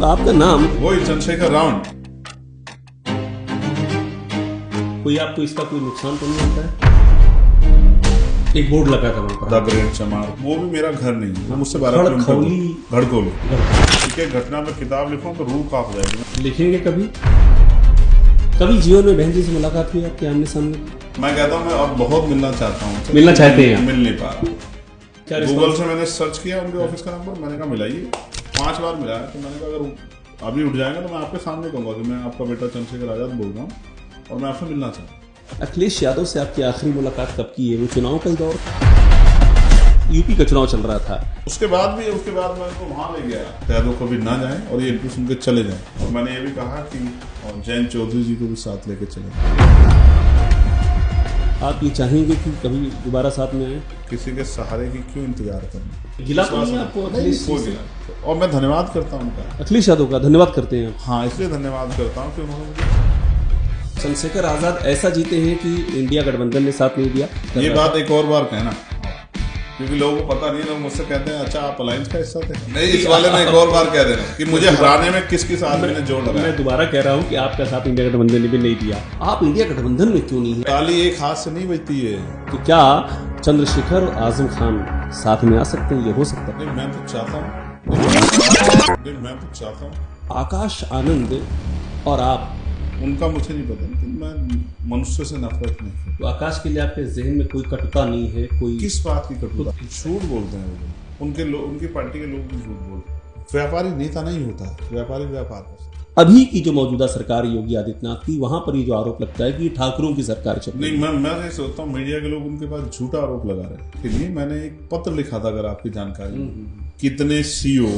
आपका नाम? वही चंद्रशेखर रावण। कोई आपको इसका कोई नुकसान तो नहीं होता है? एक बोर्ड लगा था वहाँ द ग्रेट चमार, वो भी मेरा घर नहीं है, वो मुझसे 12 किलोमीटर घड़कोली। ठीक है, घटना में किताब लिखूं तो रूह कांप जाएगी। लिखेंगे कभी? कभी जीवन में बहन जी से मुलाकात हुई आपके आमने सामने? मैं कहता हूँ मैं अब बहुत मिलना चाहता हूँ। मिलना चाहते हैं? मिल नहीं पा रहा। गूगल से मैंने सर्च किया उनके ऑफिस का नंबर, मैंने कहा मिलाइए। 5 बार मिला है, तो मैंने कहा अगर अभी उठ जाएगा तो मैं आपके सामने कहूँगा कि मैं आपका बेटा चंद्रशेखर आजाद बोल रहा हूँ और मैं आपसे मिलना चाहता हूँ। अखिलेश यादव से आपकी आखिरी मुलाकात कब की है? वो चुनाव का दौर, यूपी का चुनाव चल रहा था। उसके बाद मैं उनको वहाँ ले गया, शायद वो कभी ना जाए और ये इंटरव्यू सुन के चले जाएं। और मैंने ये भी कहा कि जैन चौधरी जी को भी साथ लेके चले। आप ये चाहेंगे कि कभी दोबारा साथ में आए? किसी के सहारे की क्यों इंतजार करना? गिला तो नहीं आपको अखिलेश? और मैं धन्यवाद करता हूँ उनका, अखिलेश यादव का धन्यवाद करते हैं? हाँ, इसलिए धन्यवाद करता हूँ कि उन्होंने चंद्रशेखर आजाद ऐसा जीते हैं कि इंडिया गठबंधन ने साथ नहीं दिया। ये बात एक और बार कहना, क्योंकि लोगों को पता नहीं है। लोग मुझसे कहते हैं अच्छा आप अलायंस का हिस्सा थे। नहीं, इस वाले में एक और बार कह देना कि मुझे हराने में किस किस आदमी ने जोड़ लगाया। मैं दोबारा कह रहा हूँ कि आपका साथ इंडिया गठबंधन ने भी नहीं दिया। आप इंडिया गठबंधन में क्यों नहीं है? ताली एक हाथ से नहीं बजती है। तो क्या चंद्रशेखर आजम खान साथ में आ सकते हैं? ये हो सकता है? नहीं, मैं तो चाहता हूँ। आकाश आनंद और आप, उनका मुझे नहीं पता, लेकिन मैं मनुष्य से नफरत नहीं। तो आकाश के लिए आपके जहन में कोई कटुता नहीं है? कोई किस बात की कटुता? झूठ बोलते हैं वो लोग, उनकी पार्टी के लोग भी झूठ बोलते हैं। व्यापारी नेता नहीं होता है, व्यापारी व्यापार करता है। अभी की जो मौजूदा सरकार योगी आदित्यनाथ की, वहां पर ये जो आरोप लगता है कि ठाकुरों की सरकार चल रही है। नहीं, मैं नहीं सोचता हूँ मीडिया के लोग उनके पास झूठा आरोप लगा रहे हैं। मैंने एक पत्र लिखा था, अगर आपकी जानकारी, कितने सीओ,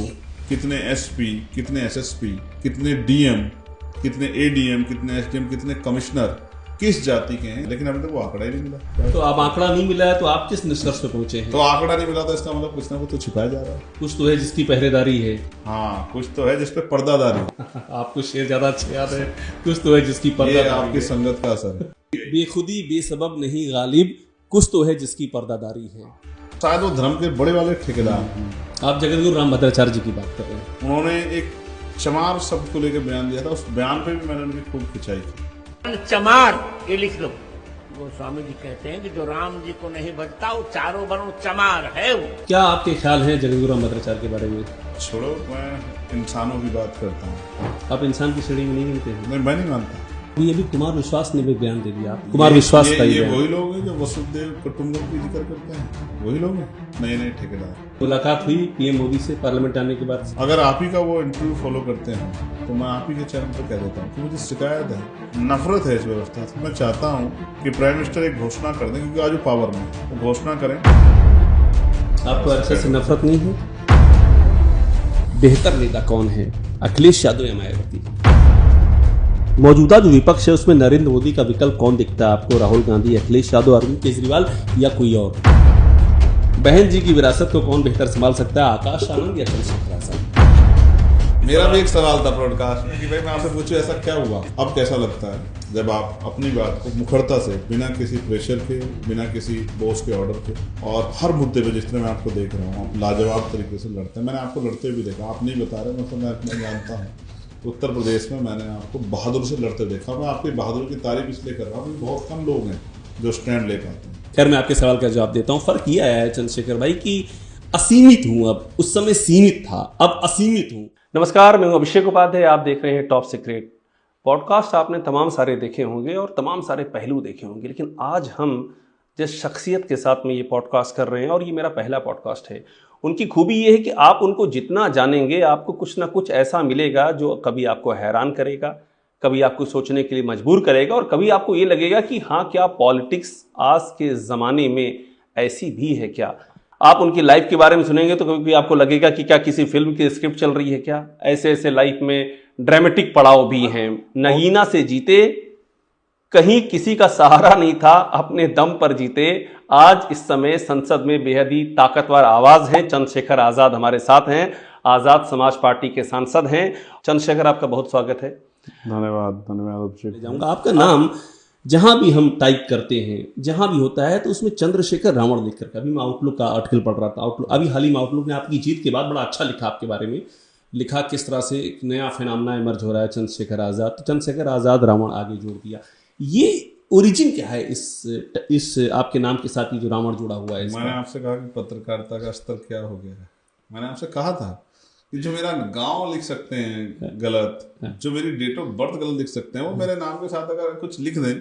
कितने एसपी, कितने एसएसपी, कितने डीएम, कितने एडीएम, कितने एसडीएम, कितने कमिश्नर किस जाति के हैं, लेकिन अभी तक वो आंकड़ा ही नहीं मिला। तो अब आंकड़ा नहीं मिला है तो आप किस निष्कर्ष पे पहुंचे हैं? तो आंकड़ा नहीं मिला तो इसका मतलब कुछ ना कुछ तो छिपाया जा रहा है। कुछ तो है जिसकी पहरेदारी है। हाँ, कुछ तो है जिसपे पर्दादारी। आपको शेर ज्यादा अच्छे याद है। कुछ तो है जिसकी पर्दादारी। आपकी संगत का असर है। बेखुदी बेसबब नहीं गालिब, कुछ तो है जिसकी पर्दादारी है। शायद वो धर्म के बड़े वाले ठेकेदार। आप जगतगुरु रामभद्राचार्य जी की बात कर रहे हैं। उन्होंने एक चमार शब्द को लेकर बयान दिया था, उस बयान पे भी मैंने उनकी खूब खिंचाई की। चमार, ये लिख लो। गोस्वामी जी कहते हैं कि जो राम जी को नहीं भजता वो चारों वर्णों चमार है। वो क्या आपके ख्याल हैं जगतगुरु रामभद्राचार्य के बारे में? छोड़ो, मैं इंसानों की बात करता हूँ। आप इंसान की श्रेणी में नहीं गिनते हैं? नहीं, मैं नहीं मानता। ये भी कुमार विश्वास ने भी बयान दे दिया। कुमार विश्वास का ये वही लोग हैं जो वसुदेव कुटुंबकम की जिक्र करते हैं, वही लोग हैं, नए नए ठेकेदार। मुलाकात हुई पीएम मोदी से पार्लियामेंट आने के बाद? अगर आप ही का वो इंटरव्यू फॉलो करते हैं तो मैं आप ही के चैनल पर कह देता हूँ कि मुझे शिकायत है, नफरत है इस व्यवस्था से। मैं चाहता हूँ कि प्राइम मिनिस्टर एक घोषणा कर दें, क्योंकि आज पावर में वो घोषणा करें। आपको अरसे से नफरत नहीं है? बेहतर नेता कौन है, अखिलेश यादव या मायावती? मौजूदा जो विपक्ष है उसमें नरेंद्र मोदी का विकल्प कौन दिखता है आपको? राहुल गांधी, अखिलेश यादव, अरविंद केजरीवाल या कोई और? बहन जी की विरासत को कौन बेहतर संभाल सकता है, आकाश आनंद या चंद्रशेखर आजाद? मेरा भी एक सवाल था ब्रॉडकास्ट में कि भाई मैं आपसे पूछूं ऐसा क्या हुआ, अब कैसा लगता है जब आप अपनी बात को मुखरता से, बिना किसी प्रेशर के, बिना किसी बॉस के ऑर्डर के, और हर मुद्दे पे जिस तरह मैं आपको देख रहा हूँ, आप लाजवाब तरीके से लड़ते हैं। मैंने आपको लड़ते भी देखा, आप नहीं बता रहे, मतलब मैं अपना जानता हूँ। उत्तर प्रदेश में मैंने आपको बहादुर से लड़ते देखा। मैं आपकी बहादुर की तारीफ इसलिए कर रहा हूँ, बहुत कम लोग हैं जो स्टैंड ले पाते हैं। खैर, मैं आपके सवाल का जवाब देता हूँ। फर्क ये आया है चंद्रशेखर भाई कि असीमित हूँ अब, उस समय सीमित था, अब असीमित हूँ। नमस्कार, मैं हूँ अभिषेक उपाध्याय, आप देख रहे हैं टॉप सीक्रेट पॉडकास्ट। आपने तमाम सारे देखे होंगे और तमाम सारे पहलू देखे होंगे, लेकिन आज हम जिस शख्सियत के साथ में ये पॉडकास्ट कर रहे हैं, और ये मेरा पहला पॉडकास्ट है, उनकी खूबी ये है कि आप उनको जितना जानेंगे आपको कुछ ना कुछ ऐसा मिलेगा जो कभी आपको हैरान करेगा, कभी आपको सोचने के लिए मजबूर करेगा, और कभी आपको ये लगेगा कि हाँ, क्या पॉलिटिक्स आज के ज़माने में ऐसी भी है क्या? आप उनकी लाइफ के बारे में सुनेंगे तो कभी भी आपको लगेगा कि क्या किसी फिल्म की स्क्रिप्ट चल रही है क्या? ऐसे ऐसे लाइफ में ड्रामेटिक पड़ाव भी हैं। नगीना से जीते, कहीं किसी का सहारा नहीं था, अपने दम पर जीते। आज इस समय संसद में बेहद ही ताकतवर आवाज है। चंद्रशेखर आजाद हमारे साथ हैं, आजाद समाज पार्टी के सांसद हैं। चंद्रशेखर, आपका बहुत स्वागत है। धन्यवाद धन्यवाद। जाऊंगा आपका नाम जहां भी हम टाइप करते हैं, जहां भी होता है तो उसमें चंद्रशेखर रावण लिख कर, अभी मैं आउटलुक का आर्टिकल पढ़ रहा था, आउटलुक अभी हाल ही में आउटलुक ने आपकी जीत के बाद बड़ा अच्छा लिखा आपके बारे में लिखा किस तरह से एक नया फिनोमेना इमर्ज हो रहा है चंद्रशेखर आज़ाद, तो चंद्रशेखर आज़ाद रावण आगे जोड़ दिया। ये ओरिजिन क्या है इस आपके नाम के साथ ही जो रावण जुड़ा हुआ है? मैंने आपसे कहा कि पत्रकारिता का स्तर क्या हो गया है। मैंने आपसे कहा था कि जो मेरा गांव लिख सकते हैं गलत, जो मेरी डेट ऑफ बर्थ गलत लिख सकते हैं, वो मेरे नाम के साथ अगर कुछ लिख दें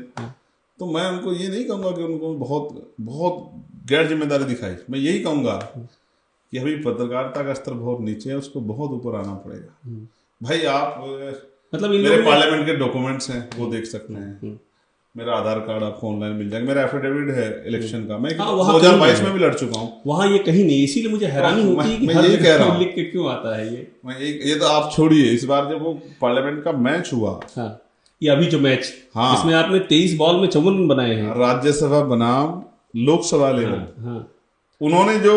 तो मैं उनको ये नहीं कहूँगा कि उनको बहुत बहुत गैर जिम्मेदारी दिखाई। मैं यही कहूँगा कि अभी पत्रकारिता का स्तर बहुत नीचे है, उसको बहुत ऊपर आना पड़ेगा। भाई आप मतलब मेरे पार्लियामेंट के डॉक्यूमेंट्स हैं वो देख सकते हैं, मेरा आधार कार्ड आपको ऑनलाइन मिल जाएगा, मेरा एफिडेविट है इलेक्शन का, मैं 2022 में भी लड़ चुका हूँ। वहाँ ये कहीं नहीं, इसीलिए मुझे हैरानी होती है कि मैं यही कह रहा हूँ लिख के क्यों आता है ये तो आप छोड़िए। इस बार जब वो पार्लियामेंट का मैच हुआ, हाँ, ये अभी जो मैच, हाँ, इसमें आपने 23 बॉल में 54 रन बनाए हैं, राज्यसभा बनाम लोकसभा लेवल, हाँ, उन्होंने जो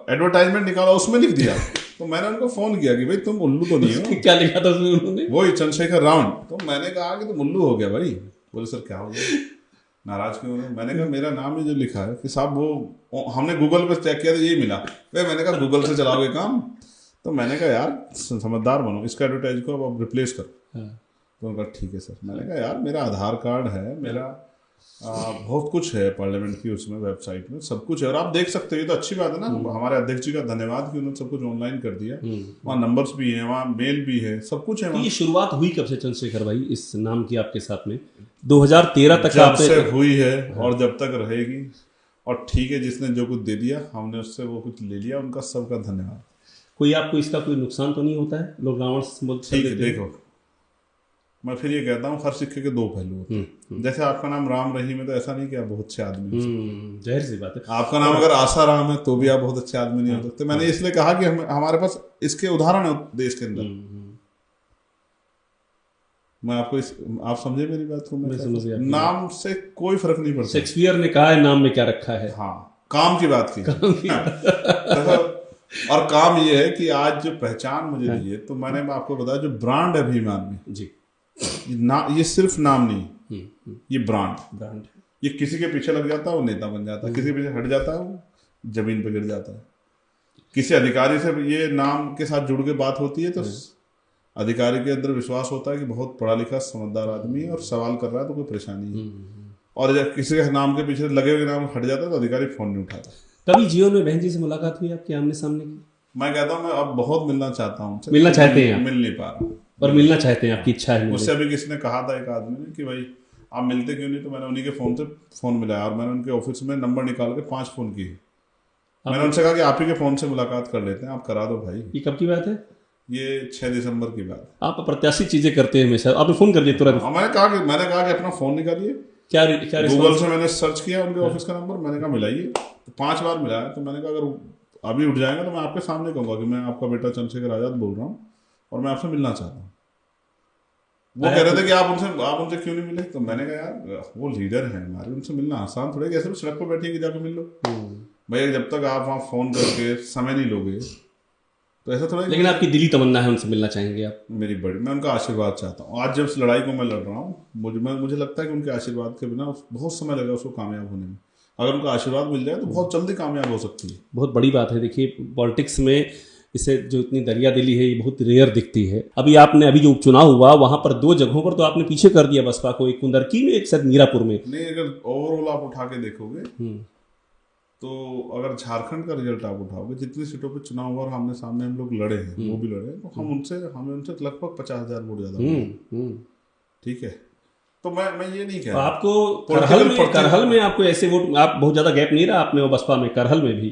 एडवर्टाइजमेंट निकाला उसमें लिख दिया। तो मैंने उनको फोन किया कि भाई तुम उल्लू तो नहीं हो। क्या लिखा था उसमें उन्होंने? वही चंद्रशेखर रावण। तो मैंने कहा कि तुम उल्लू हो गया भाई। बोले सर क्या हो गया, नाराज क्यों हो? मैंने कहा मेरा नाम ही जो लिखा है कि साहब वो हमने गूगल पर चेक किया तो यही मिला। भाई मैंने कहा गूगल से चलाओगे काम? तो मैंने कहा यार समझदार बनो, इसका एडवर्टाइज को अब रिप्लेस करो। तो उन्होंने कहा ठीक है सर। मैंने कहा यार मेरा आधार कार्ड है, मेरा बहुत कुछ है पार्लियामेंट की उसमें वेबसाइट में, सब कुछ है और आप देख सकते हो। ये तो अच्छी बात है ना। हमारे अध्यक्ष जी का धन्यवाद कि उन्होंने सब कुछ ऑनलाइन कर दिया। वहाँ नंबर्स भी हैं, वहाँ मेल भी है, सब कुछ है। ये शुरुआत हुई कब से चंद्रशेखर भाई इस नाम की आपके साथ में? 2013 तक जब से हुई है और जब तक रहेगी। और ठीक है, जिसने जो कुछ दे दिया हमने उससे वो कुछ ले लिया, उनका सबका धन्यवाद। कोई आपको इसका कोई नुकसान तो नहीं होता है? लोग रावण बोलते ठीक है, देखो मैं फिर ये कहता हूँ हर सिक्के के दो पहलू होते हैं। जैसे आपका नाम राम रहीम है तो ऐसा नहीं कि आप बहुत अच्छे आदमी हो। जाहिर सी बात है। आपका नाम अगर आशा राम है तो भी आप बहुत अच्छे आदमी नहीं हो सकते। मैंने इसलिए कहा कि हमारे पास इसके उदाहरण है देश के अंदर। मैं आपको आप समझे मेरी बात को? मैं समझ गया। नाम से कोई फर्क नहीं पड़ता। शेक्सपियर ने कहा है नाम में क्या रखा है। हाँ, काम की बात की। और काम ये है कि आज जो पहचान मुझे दी है, तो मैंने आपको बताया जो ब्रांड है अभिमान में जी, ये सिर्फ नाम नहीं, ये ब्रांड। ये किसी के पीछे लग जाता है वो नेता बन जाता है, किसी के पीछे हट जाता है वो जमीन पे गिर जाता है। किसी अधिकारी से ये नाम के साथ जुड़ के बात होती है तो अधिकारी के अंदर विश्वास होता है कि बहुत पढ़ा लिखा समझदार आदमी है और सवाल कर रहा है तो कोई परेशानी है। और जब किसी के नाम के पीछे लगे हुए नाम हट जाता है तो अधिकारी फोन नहीं उठाता। कभी जीवन में बहन जी से मुलाकात हुई आपके आमने सामने की? मैं कहता हूँ मैं अब बहुत मिलना चाहता हूँ। मिलना चाहते हैं? मिल नहीं पा रहा और मिलना चाहते हैं, आपकी इच्छा है? मुझसे अभी किसी ने कहा था, एक आदमी ने, कि भाई आप मिलते क्यों नहीं? तो मैंने उन्हीं के फोन से फोन मिलाया और मैंने उनके ऑफिस में नंबर निकाल के 5 फोन किए। मैंने उनसे कहा कि आप ही के फोन से मुलाकात कर लेते हैं, आप करा दो भाई। ये कब की बात है? ये 6 दिसंबर की बात। आप अप्रत्याशित चीजें करते हैं हमेशा। आपने फोन कर दिया तुरंत? मैंने कहा कि अपना फोन निकालिए। क्या गूगल से मैंने सर्च किया उनके ऑफिस का नंबर, मैंने कहा मिलाइए। तो 5 बार मिलाया। तो मैंने कहा अगर अभी उठ जाएगा तो मैं आपके सामने कहूंगा कि मैं आपका बेटा चंद्रशेखर आजाद बोल रहा हूँ और मैं आपसे मिलना चाहता हूँ। वो कह रहे थे कि आप उनसे क्यों नहीं मिले? तो मैंने कहा यार वो लीडर हैं हमारे, उनसे मिलना आसान थोड़ा, कैसे सड़क पर बैठिए कि जाकर मिल लो। भैया जब तक आप वहाँ फोन करके समय नहीं लोगे तो ऐसा थोड़ा। लेकिन आपकी दिली तमन्ना है, उनसे मिलना चाहेंगे आप? मेरी बड़ी, मैं उनका आशीर्वाद चाहता हूँ। आज जब इस लड़ाई को मैं लड़ रहा हूँ, मुझे लगता है कि उनके आशीर्वाद के बिना बहुत समय लगेगा उसको कामयाब होने में। अगर उनका आशीर्वाद मिल जाए तो बहुत जल्दी कामयाब हो सकती है। बहुत बड़ी बात है। देखिए पॉलिटिक्स में इसे जो इतनी दरिया दिली है ये बहुत रेयर दिखती है। अभी जो उपचुनाव हुआ वहां पर 2 जगहों पर तो आपने पीछे कर दिया बसपा को, एक कुंदरकी में, एक शायद मीरापुर में। नहीं, अगर ओवरऑल आप उठा के देखोगे तो अगर झारखंड का रिजल्ट आप उठाओगे, जितनी सीटों पे चुनाव हुआ और आमने सामने हम लोग लड़े हैं, वो भी लड़े हैं, तो हमें उनसे लगभग 50,000 वोट ज्यादा। ठीक है, तो मैं ये नहीं कह रहा। आपको करहल में आपको ऐसे वोट, आप बहुत ज्यादा गैप नहीं रहा आपने वो बसपा में, करहल में भी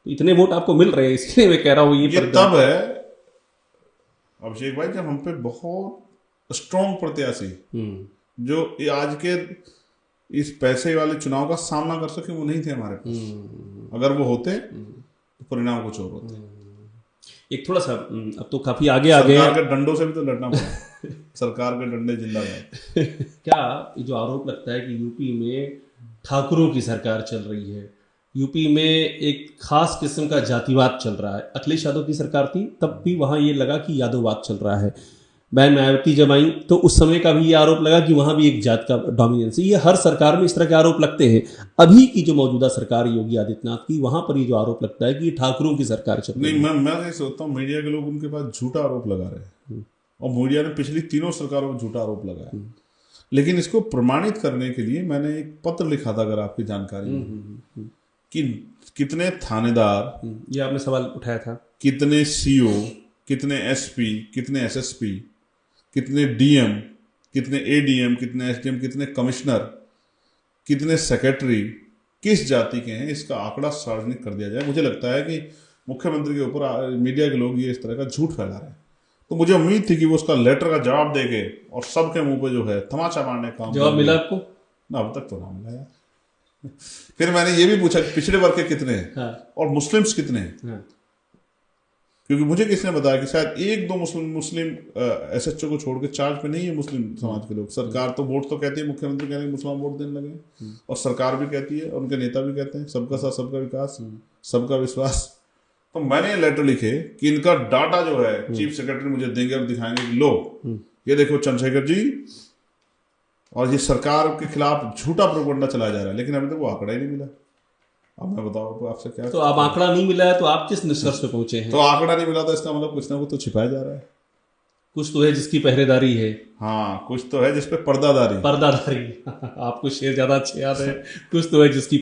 तो इतने वोट आपको मिल रहे हैं, इसलिए मैं कह रहा हूँ ये तब है अभिषेक भाई जब हम पे बहुत स्ट्रॉन्ग प्रत्याशी जो आज के इस पैसे वाले चुनाव का सामना कर सके वो नहीं थे हमारे पास। अगर वो होते तो परिणाम कुछ और होते। एक थोड़ा सा अब तो काफी आगे आ गए, सरकार के डंडों से भी तो लड़ना पड़ा। सरकार के डंडे जिंदाबाद। क्या जो आरोप लगता है कि यूपी में ठाकुरों की सरकार चल रही है, यूपी में एक खास किस्म का जातिवाद चल रहा है। अखिलेश यादव की सरकार थी तब भी वहां ये लगा कि यादववाद चल रहा है। बहन मायावती जब आई तो उस समय का भी ये आरोप लगा कि वहां भी एक जात का डोमिनेंस है। ये हर सरकार में इस तरह के आरोप लगते हैं। अभी की जो मौजूदा सरकार योगी आदित्यनाथ की, वहां पर ये जो आरोप लगता है कि ये ठाकुरों की सरकार चल रही है। नहीं, मैं ये सोचता हूँ मीडिया के लोग उनके पास झूठा आरोप लगा रहे हैं, और मीडिया ने पिछली तीनों सरकारों में झूठा आरोप लगाया। लेकिन इसको प्रमाणित करने के लिए मैंने एक पत्र लिखा था, अगर आपकी जानकारी में, कि कितने थानेदार, ये आपने सवाल उठाया था, कितने सीओ, कितने एसपी, कितने एसएसपी, कितने डीएम, कितने एडीएम, कितने एसडीएम, कितने कमिश्नर, कितने सेक्रेटरी किस जाति के हैं, इसका आंकड़ा सार्वजनिक कर दिया जाए। मुझे लगता है कि मुख्यमंत्री के ऊपर मीडिया के लोग ये इस तरह का झूठ फैला रहे हैं। तो मुझे उम्मीद थी कि वो उसका लेटर का जवाब देके और सबके मुंह पे जो है तमाचा मारने का काम। जवाब मिला आपको? ना, अब तक तो ना मिला यार। फिर मैंने ये भी पूछा कि पिछड़े वर्ग के कितने हैं, हाँ। और मुस्लिम्स कितने हैं, हाँ। क्योंकि मुझे किसने बताया कि शायद एक दो मुस्लिम एसएचओ को छोड़ के चार्ज पे नहीं है मुस्लिम समाज के लोग। सरकार तो वोट तो कहती है, मुख्यमंत्री कह रहे हैं मुसलमान वोट देने लगे, और सरकार भी कहती है, और उनके नेता भी कहते हैं सबका साथ, सबका विकास, सबका विश्वास। तो मैंने ये लेटर लिखे कि इनका डाटा जो है चीफ सेक्रेटरी मुझे देंगे और दिखाएंगे कि लो ये देखो चंद्रशेखर जी, और ये सरकार के खिलाफ झूठा प्रोपगंडा चलाया जा रहा है, लेकिन अभी तक वो आंकड़ा ही नहीं मिला। अब मैं बताओ आपसे क्या। तो अब आंकड़ा नहीं मिला है तो आप किस निष्कर्ष पे पहुंचे हैं? तो आंकड़ा नहीं मिला तो इसका मतलब कुछ ना कुछ तो छिपाया जा रहा है। कुछ तो है जिसकी पहरेदारी है। हाँ, कुछ तो है जिसपे पर्दादारी। पर्दादारी आपको शेर ज्यादा अच्छे याद है। कुछ तो है जिसकी